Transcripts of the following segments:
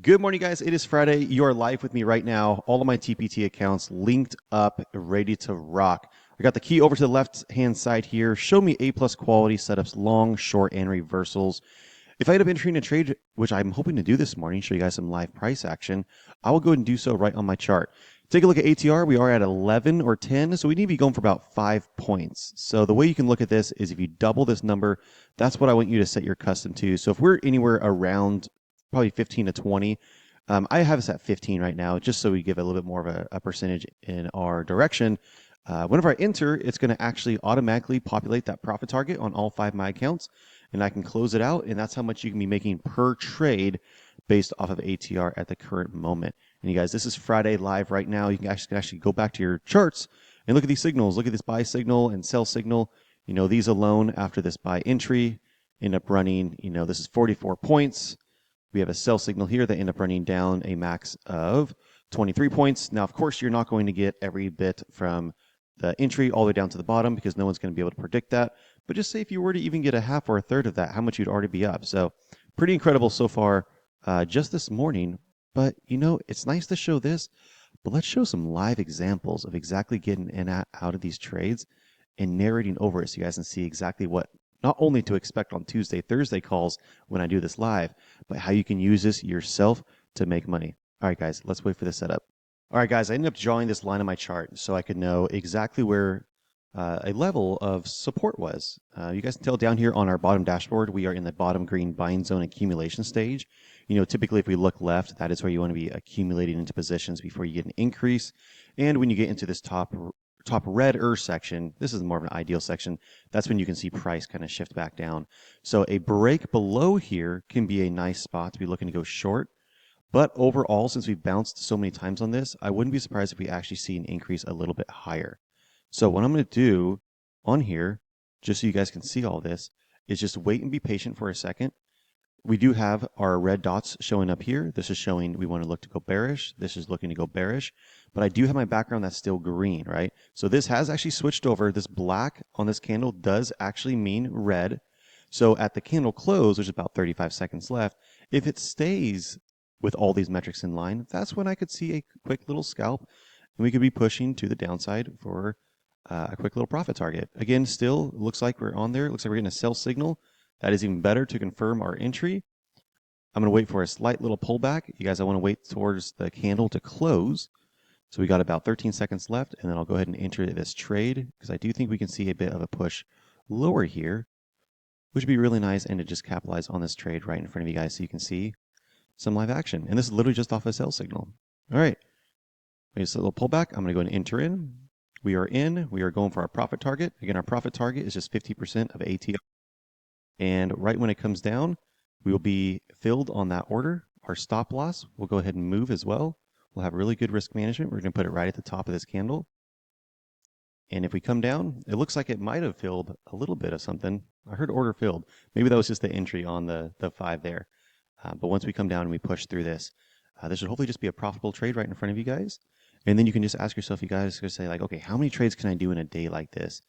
Good morning, guys. It is Friday. You are live with me right now. All of my TPT accounts linked up, ready to rock. I got the key over to the left-hand side here. Show me A-plus quality setups, long, short, and reversals. If I end up entering a trade, which I'm hoping to do this morning, show you guys some live price action, I will go ahead and do so right on my chart. Take a look at ATR. We are at 11 or 10, so we need to be going for about 5 points. So the way you can look at this is if you double this number, that's what I want you to set your custom to. So if we're anywhere around probably 15 to 20, I have us at 15 right now, just so we give a little bit more of a percentage in our direction. Whenever I enter, it's going to actually automatically populate that profit target on all 5 of my accounts, and I can close it out, and that's how much you can be making per trade based off of ATR at the current moment. And you guys, this is Friday live right now. You can actually go back to your charts and look at these signals. Look at this buy signal and sell signal. You know, these alone after this buy entry end up running, this is 44 points. We have a sell signal here that end up running down a max of 23 points. Now, of course, you're not going to get every bit from the entry all the way down to the bottom because no one's going to be able to predict that. But just say if you were to even get a half or a third of that, how much you'd already be up. So pretty incredible so far just this morning. But, it's nice to show this, but let's show some live examples of exactly getting in and out of these trades and narrating over it so you guys can see exactly what not only to expect on Tuesday, Thursday calls when I do this live, but how you can use this yourself to make money. All right, guys, let's wait for the setup. All right, guys, I ended up drawing this line on my chart so I could know exactly where a level of support was. You guys can tell down here on our bottom dashboard, we are in the bottom green buying zone accumulation stage. Typically if we look left, that is where you want to be accumulating into positions before you get an increase. And when you get into this top red section, this is more of an ideal section, that's when you can see price kind of shift back down. So a break below here can be a nice spot to be looking to go short. But overall, since we've bounced so many times on this, I wouldn't be surprised if we actually see an increase a little bit higher. So what I'm going to do on here, just so you guys can see all this, is just wait and be patient for a second. We do have our red dots showing up here. This is showing we want to look to go bearish. This is looking to go bearish. But I do have my background that's still green, right? So this has actually switched over. This black on this candle does actually mean red. So at the candle close, there's about 35 seconds left. If it stays with all these metrics in line, that's when I could see a quick little scalp. And we could be pushing to the downside for a quick little profit target. Again, still looks like we're on there. It looks like we're getting a sell signal. That is even better to confirm our entry. I'm going to wait for a slight little pullback. You guys, I want to wait towards the candle to close. So we got about 13 seconds left, and then I'll go ahead and enter this trade because I do think we can see a bit of a push lower here, which would be really nice, and to just capitalize on this trade right in front of you guys so you can see some live action. And this is literally just off a sell signal. All right. Just a little pullback. I'm going to go and enter in. We are in. We are going for our profit target. Again, our profit target is just 50% of ATR. And right when it comes down, we will be filled on that order. Our stop loss will go ahead and move as well. We'll have really good risk management. We're going to put it right at the top of this candle. And if we come down, it looks like it might have filled a little bit of something. I heard order filled. Maybe that was just the entry on the 5 there. But once we come down and we push through this, this should hopefully just be a profitable trade right in front of you guys. And then you can just ask yourself, you guys can say like, okay, how many trades can I do in a day like this?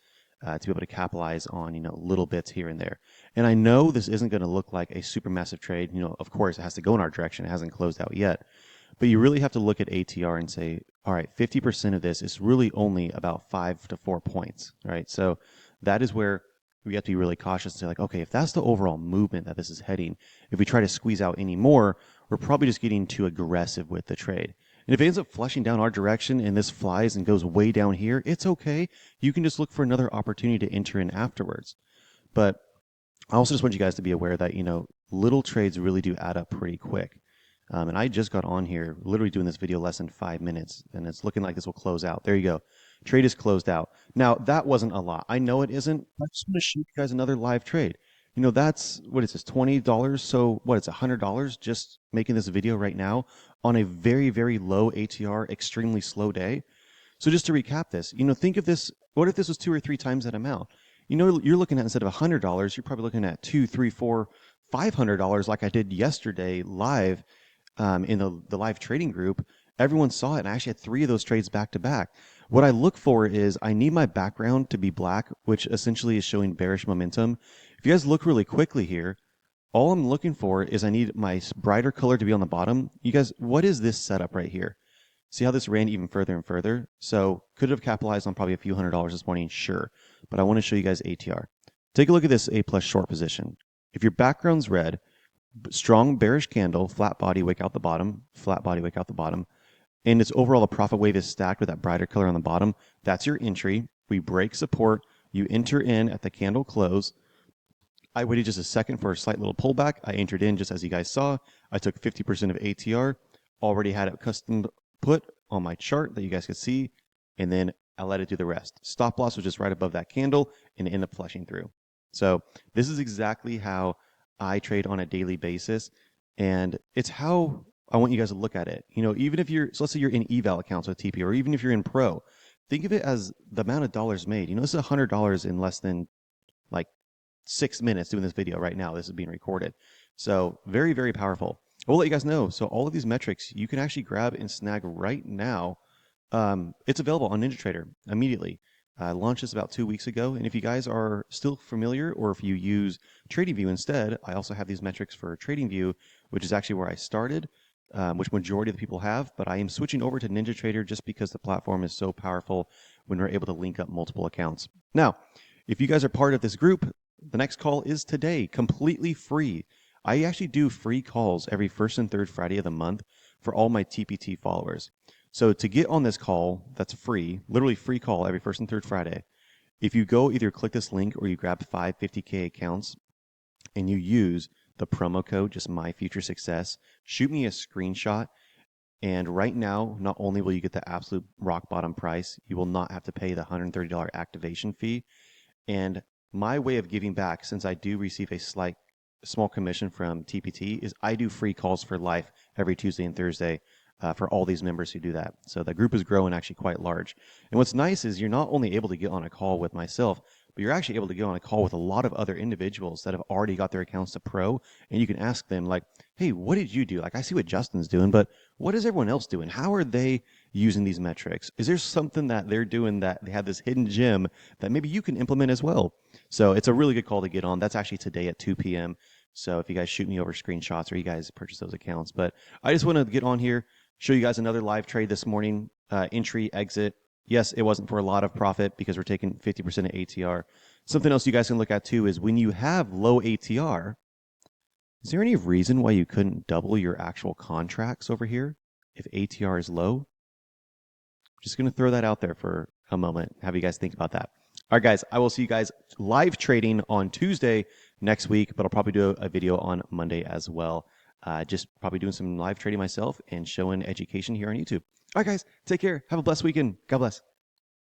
To be able to capitalize on, little bits here and there. And I know this isn't going to look like a super massive trade. Of course, it has to go in our direction. It hasn't closed out yet. But you really have to look at ATR and say, all right, 50% of this is really only about 5 to 4 points, right? So that is where we have to be really cautious and say like, okay, if that's the overall movement that this is heading, if we try to squeeze out any more, we're probably just getting too aggressive with the trade. And if it ends up flushing down our direction and this flies and goes way down here, it's okay. You can just look for another opportunity to enter in afterwards. But I also just want you guys to be aware that, little trades really do add up pretty quick. And I just got on here, literally doing this video less than 5 minutes, and it's looking like this will close out. There you go. Trade is closed out. Now, that wasn't a lot. I know it isn't. I just want to show you guys another live trade. That's, what is this, $20? So what, it's $100 just making this video right now on a very, very low ATR, extremely slow day. So just to recap this, think of this, what if this was 2 or 3 times that amount? You're looking at, instead of $100, you're probably looking at $200, $300, $400, $500 like I did yesterday live in the live trading group. Everyone saw it, and I actually had 3 of those trades back to back. What I look for is I need my background to be black, which essentially is showing bearish momentum. If you guys look really quickly here, all I'm looking for is I need my brighter color to be on the bottom. You guys, what is this setup right here? See how this ran even further and further? So could have capitalized on probably a few $100s this morning, sure. But I want to show you guys ATR. Take a look at this A plus short position. If your background's red, strong bearish candle, flat body, wick out the bottom, flat body, wick out the bottom, and its overall a profit wave is stacked with that brighter color on the bottom, that's your entry. We break support. You enter in at the candle close. I waited just a second for a slight little pullback. I entered in just as you guys saw. I took 50% of ATR, already had it custom put on my chart that you guys could see, and then I let it do the rest. Stop loss was just right above that candle and it ended up flushing through. So this is exactly how I trade on a daily basis, and it's how I want you guys to look at it. You know, even if you're, so let's say you're in eval accounts with TP, or even if you're in pro, think of it as the amount of dollars made. You know, this is $100 in less than like 6 minutes doing this video right now. This is being recorded. So very, very powerful. I will let you guys know. So all of these metrics you can actually grab and snag right now. It's available on NinjaTrader immediately. I launched this about 2 weeks ago. And if you guys are still familiar, or if you use Tradingview instead, I also have these metrics for Tradingview, which is actually where I started, which majority of the people have. But I am switching over to NinjaTrader just because the platform is so powerful when we're able to link up multiple accounts. Now, if you guys are part of this group, the next call is today, completely free. I actually do free calls every first and third Friday of the month for all my TPT followers. So to get on this call, that's free, literally free call every first and third Friday. If you go either click this link or you grab 550K accounts and you use the promo code, just my future success, shoot me a screenshot. And right now, not only will you get the absolute rock bottom price, you will not have to pay the $130 activation fee. And my way of giving back, since I do receive a small commission from TPT, is I do free calls for life every Tuesday and Thursday for all these members who do that. So the group is growing actually quite large. And what's nice is you're not only able to get on a call with myself, but you're actually able to get on a call with a lot of other individuals that have already got their accounts to pro. And you can ask them like, hey, what did you do? Like, I see what Justin's doing, but what is everyone else doing? How are they using these metrics? Is there something that they're doing that they have this hidden gem that maybe you can implement as well? So it's a really good call to get on. That's actually today at 2 p.m. So if you guys shoot me over screenshots or you guys purchase those accounts. But I just want to get on here, show you guys another live trade this morning, entry, exit. Yes, it wasn't for a lot of profit because we're taking 50% of ATR. Something else you guys can look at too is when you have low ATR, is there any reason why you couldn't double your actual contracts over here if ATR is low? Just going to throw that out there for a moment. Have you guys think about that. All right, guys, I will see you guys live trading on Tuesday next week, but I'll probably do a video on Monday as well. Just probably doing some live trading myself and showing education here on YouTube. All right, guys, take care. Have a blessed weekend. God bless.